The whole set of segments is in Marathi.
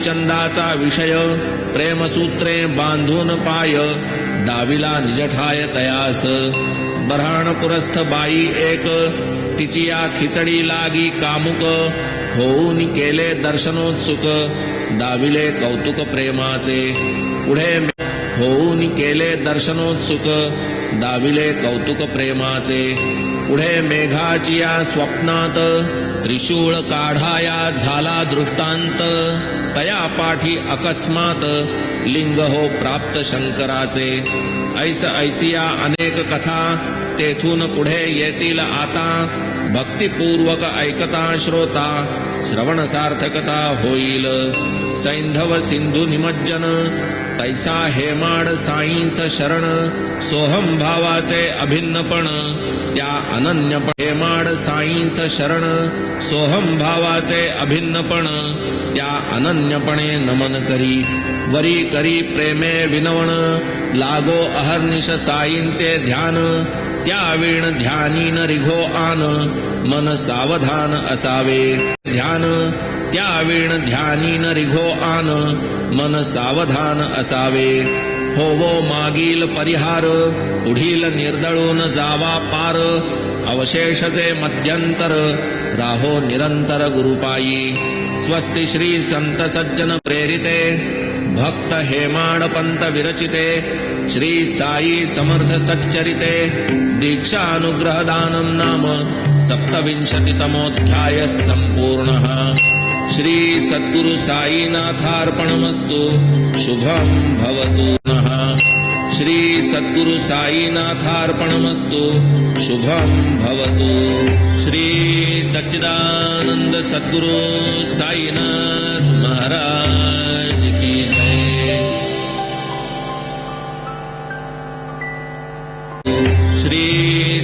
चंदाचा विषय प्रेमसूत्रे बांधून पाय दाविला निजठाय तयास बऱ्हाणपुरस्थ बाई एक तिची या खिचडी लागी कामुक होऊन केले दर्शनोत्सुक दाविले कौतुक प्रेमाचे पुढे होऊन केले दर्शनोत्सुक दाविले कौतुक प्रेमाचे पुढे मेघाची या स्वप्नात त्रिशूळ काढाया झाला दृष्टांत तया पाठी अकस्मात लिंग हो प्राप्त शंकराचे ऐस ऐसिया अनेक कथा तेथून पुढे येतील आता भक्तिपूर्वक ऐकता श्रोता श्रवण सार्थकता होईल सैंधव सिंधू निमज्जन तैसा हेमाड साईंस शरण सोहम भावाचे अभिन्नपण त्या अनन्यपण हेमाड साईंस शरण सोहम भावाचे अभिन्नपण त्या अनन्यपणे नमन करी वरी करी प्रेमे विनवण लागो अहर्निश साईंचे ध्यान त्या वीण ध्यानीन रिघो आन मन सावधान असावे ध्यान त्या वीण ध्यानीन रिघो आन मन सावधान असावे होवो मागील परिहार पुढील निर्दळून जावा पार अवशेषचे मध्यंतर राहो निरंतर गुरुपायी स्वस्ति श्री संत सज्जन प्रेरिते भक्त हेमाड पंत विरचिते श्री साई समर्थ सच्चरिते दीक्षानुग्रह दानम नाम सप्तविंशतितमोऽध्याय संपूर्णः श्री सद्गुरु साईनाथार्पणमस्तु शुभं भवतु नः श्री सद्गुरु साईनाथार्पणमस्तु शुभं भवतु श्री सच्चिदानंद सद्गुरु साईनाथ महाराज की जय श्री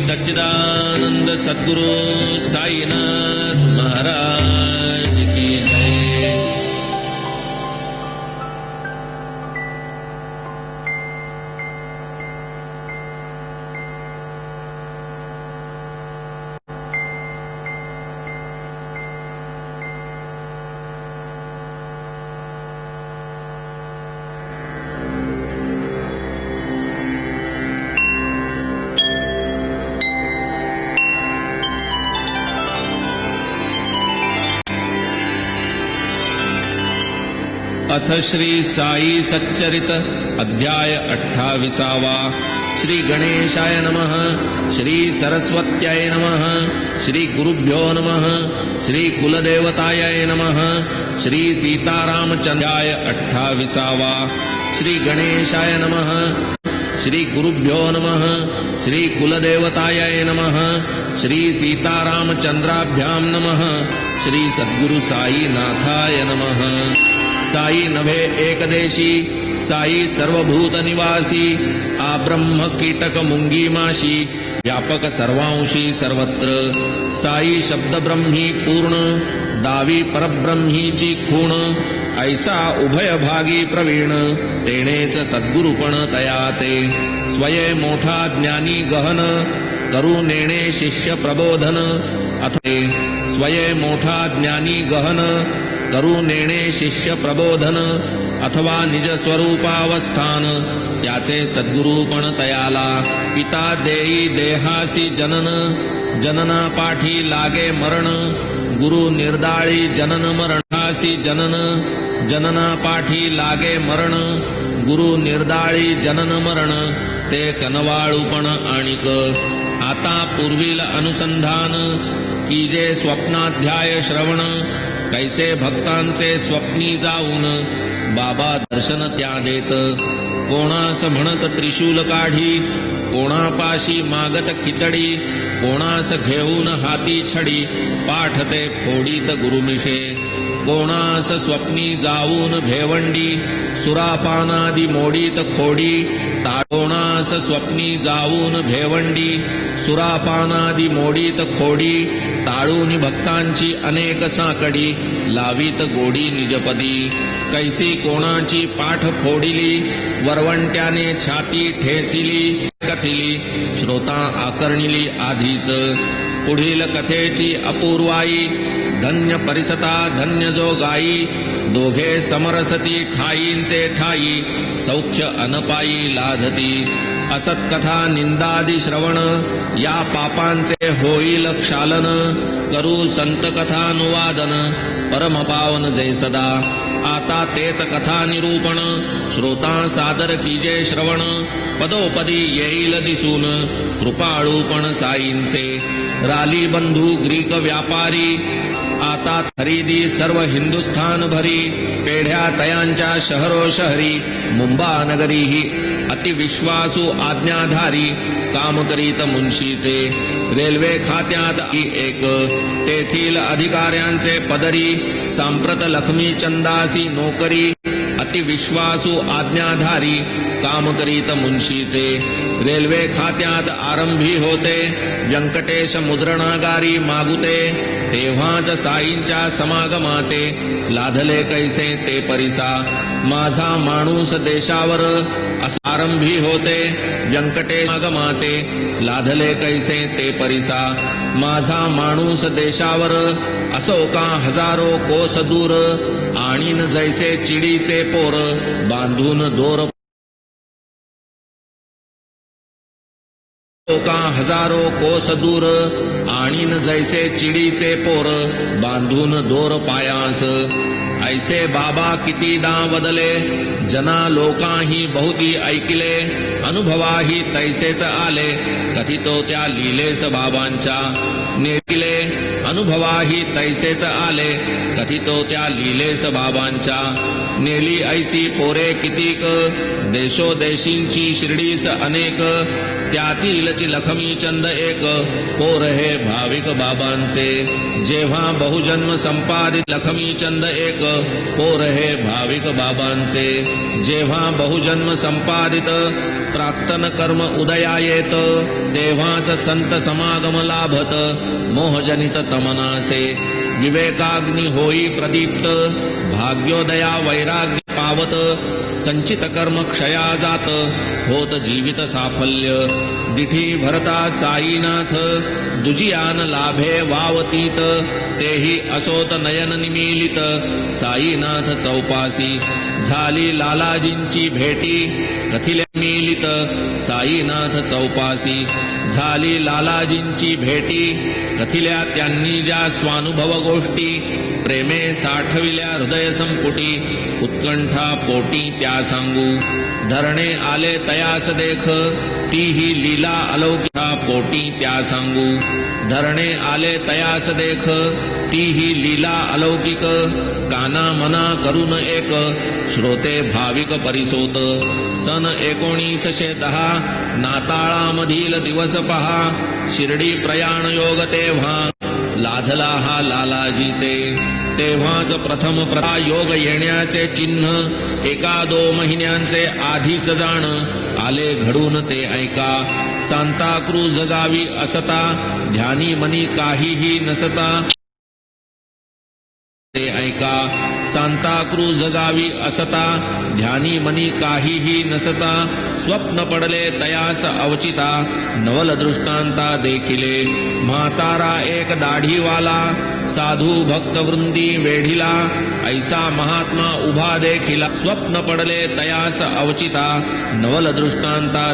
सच्चिदानंद सद्गुरु साईनाथ महाराज की जय अथ श्री साई सच्चरित अध्याय 28वा श्री गणेशाय नमः श्री सरस्वत्याय नमः श्री गुरुभ्यो नमः श्री कुलदेवताय नमः श्री सीतारामचंद्राय 28वा श्री गणेशाय नमः श्री गुरुभ्यो नमः श्री कुलदेवताय नमः श्री सीतारामचंद्राभ्यां नमः श्री सद्गुरु साई नाथाय नमः साई नभे एकदेशी साई सर्वभूत निवासी आब्रह्म कीटक मुंगी माशी व्यापक सर्वांशी सर्वत्र साई शब्द ब्रह्मी पूर्ण दावी परब्रह्मीची खूण ऐसा उभय भागी प्रवीण तेणेच सद्गुरुपण तयाते स्वये मोठा ज्ञानी गहन करू नेणे शिष्य प्रबोधन अथे स्वये मोठा ज्ञानी गहन करू नेणे शिष्य प्रबोधन अथवा निज स्वरूपावस्थान त्याचे सद्गुरुपण तयाला पिता देई देहासी जनन जनना पाठी लागे मरण गुरु निर्दाळी जनन मरणासी जनन जनना पाठी लागे मरण गुरु निर्दाळी जनन मरण ते कनवाळूपण आणिक आता पूर्वील अनुसंधान की जे स्वप्नाध्याय श्रवण कैसे भक्तांचे स्वप्नी जाऊन बाबा दर्शन त्या देत कोणास म्हणत त्रिशूल काढी कोणापाशी मागत खिचडी कोणास घेऊन हाती छडी पाठते फोडीत गुरुमिषे कोणास स्वप्नी जाऊन भेवंडी सुरापानादी मोडीत खोडी कोणास स्वप्नी जाऊन भेवंडी सुरापानादी मोडीत खोडी ताळूनी भक्तांची अनेक साकडी लावीत गोडी निजपदी कैसी कोणाची पाठ फोडिली वरवंट्याने छाती ठेचिली कथिली श्रोता आकर्णिली आधीच पुढील कथेची अपूर्वाई धन्य परिसता धन्य जो गाई दोघे समरसती ठाईंचे ठाई सौख्य अनपायी लाधती असत्कथा निंदादी श्रवण या पापांचे होईल क्षालन करू संत कथानुवादन परमपावन जय सदा आता तेच कथा निरूपण श्रोता सादर कीजे श्रवण पदोपदी येईल दिसून कृपाळूपण साईंचे राली बंधू ग्रीक व्यापारी आता खरेदी सर्व हिंदुस्थान भरी पेढ्या तयांच्या शहरो शहरी मुंबा नगरी ही अतिविश्वासू आज्ञाधारी काम करीत मुन्शीचे रेल्वे खात्यात एक तेथील अधिकाऱ्यांचे पदरी सांप्रत लक्ष्मी चंदासी नोकरी अतिविश्वासू आज्ञाधारी काम करीत मुन्शीचे रेल्वे खात्यात आरंभी होते व्यंकटेश मुद्रणागारी मागुते तेव्हाच साईंच्या समागमाते लाधले कैसे ते परिसा माझा माणूस देशावर आरंभी होते व्यंकटेश समागमाते लाधले कैसे ते परिसा माझा माणूस देशावर असो का हजारो कोस दूर आणीन जैसे चिडीचे पोर बांधून दोर का हजारो कोस दूर आणीन जैसे चिडीचे पोर बांधून दोर पायास ऐसे बाबा कितीदा वदले जना लोकाही बहुती ऐकिले अनुभवाही तैसेच आले कथितो त्या लीलेस बाबांच्या नेटिले अनुभवाही तैसेच आले कथितो त्या लीलेस बाबांच्या नेली ऐसी पोरे कितीक देशोदेशींची शिर्डीस अनेक त्यातीलची लक्ष्मी चंद एक पोर हे भाविक बाबांचे जेव्हा बहुजन्म संपादित लक्ष्मी चंद एक पोर हे भाविक बाबांचे जेव्हा बहुजन्म संपादित प्राक्तन कर्म उदया येत तेव्हाच संत समागम लाभत मोहजनित तमनासे विवेकाग्नी होई प्रदीप्त भाग्योदया वैराग्य पावत संचित कर्म क्षया जात होत जीवित साफल्य दिठी भरता साईनाथ दुजियान लाभे वावतीत तेही असोत नयन निमीलित साईनाथ चौपासी झाली लालाजींची भेटी कथिले मिलित साईनाथ चौपासी झाली लालाजींची भेटी कथिल्या त्यांनी ज्या स्वानुभव गोष्टी प्रेमे साठविल्या हृदय संपुटी उत्कंठा पोटी त्या सांगू धरणे आले तयास देख तीही लीला अलौकिका पोटी त्या सांगू धरणे आले तयास देख तीही लीला अलौकिक काना मना करून एक श्रोते भाविक परिसोत सन 1910 नाताळामधील दिवस पहा शिर्डी प्रयाण योग तेव्हा लाधला हा लालाजी तेव्हाच प्रथम योग येण्याचे चिन्ह 1-2 महिन्यांचे आधीच जाण आले घडून ते ऐका सांताक्रूझ गावी असता ध्यानी मनी काहीही नसता ते ऐका सांताक्रूझ गावी असता ध्यानी मनी काहीही नसता स्वप्न पडले तयास अवचिता नवल दृष्टांता देखिले म्हातारा एक दाढीवाला साधू भक्त वृंदी वेढिला ऐसा महात्मा उभा देखिला स्वप्न पडले तयास अवचिता नवल दृष्टांता